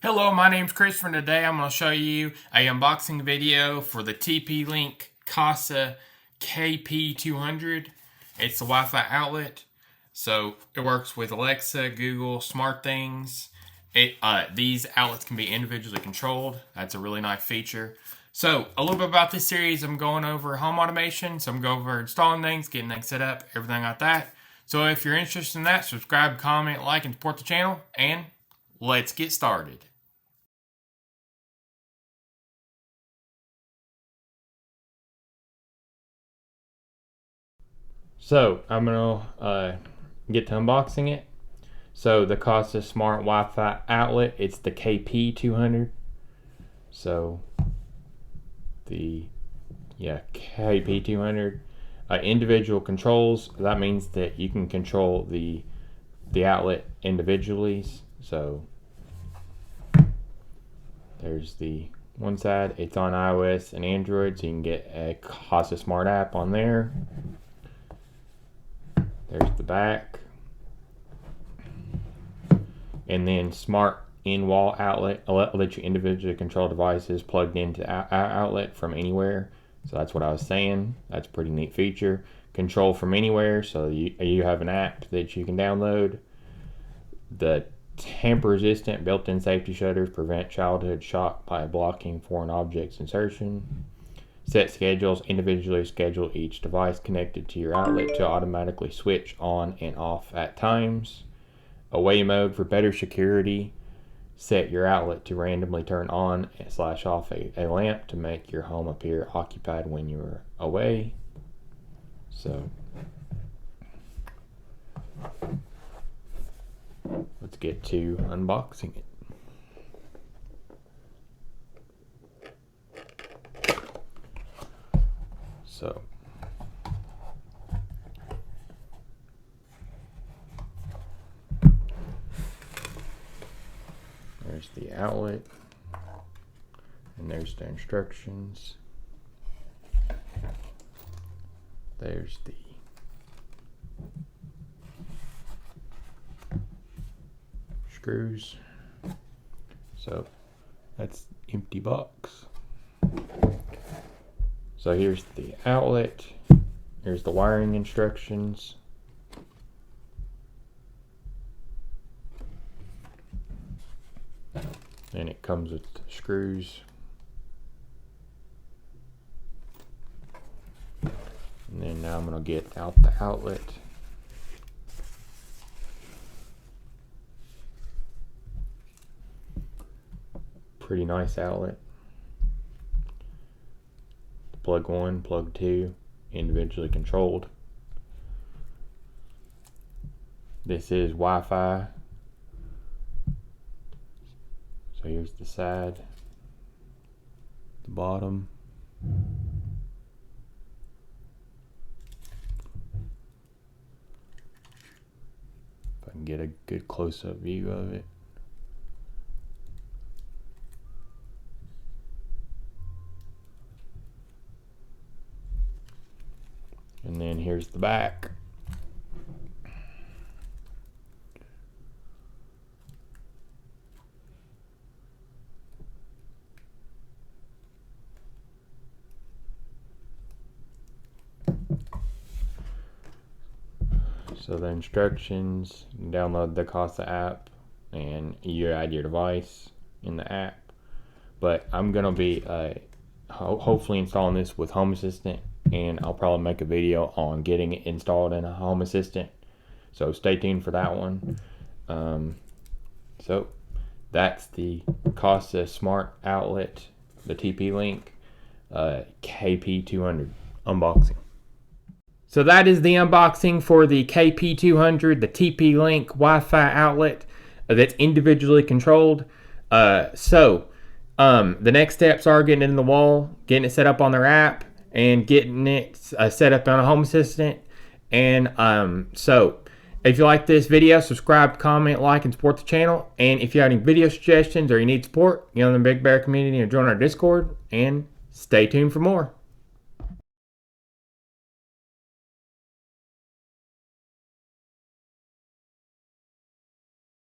Hello, my name's Christopher, and today I'm going to show you a unboxing video for the TP-Link Kasa KP200. It's the Wi-Fi outlet, so it works with Alexa, Google, SmartThings. These outlets can be individually controlled. That's a really nice feature. So, a little bit about this series, I'm going over home automation, so I'm going over installing things, getting things set up, everything like that. So if you're interested in that, subscribe, comment, like, and support the channel, and let's get started. So I'm gonna get to unboxing it. So the Kasa Smart Wi-Fi outlet, it's the KP200. So the KP200 individual controls. That means that you can control the outlet individually. So there's the one side. It's on iOS and Android, so you can get a Kasa Smart app on there. There's the back. And then smart in-wall outlet. Let you individually control devices plugged into outlet from anywhere. So that's what I was saying. That's a pretty neat feature. Control from anywhere, so you have an app that you can download. The tamper-resistant built-in safety shutters prevent childhood shock by blocking foreign objects insertion. Set schedules. Individually schedule each device connected to your outlet to automatically switch on and off at times. Away mode for better security. Set your outlet to randomly turn on / off a lamp to make your home appear occupied when you're away. So let's get to unboxing it. So there's the outlet, and there's the instructions. There's the screws. So that's empty box. So here's the outlet, here's the wiring instructions. And it comes with the screws. And then now I'm going to get out the outlet. Pretty nice outlet. Plug 1, plug 2, individually controlled. This is Wi-Fi. So here's the side, the bottom. If I can get a good close-up view of it. And then here's the back. So the instructions, download the Kasa app and you add your device in the app. But I'm going to be hopefully installing this with Home Assistant, and I'll probably make a video on getting it installed in a Home Assistant. So stay tuned for that one. So that's the Kasa Smart Outlet, the TP-Link KP200 unboxing. So that is the unboxing for the KP200, the TP-Link Wi-Fi outlet that's individually controlled. The next steps are getting it in the wall, getting it set up on their app, and getting it set up on a Home Assistant. And so if you like this video, subscribe, comment, like, and support the channel. And if you have any video suggestions or you need support, get on the Big Bear community or join our Discord. And stay tuned for more.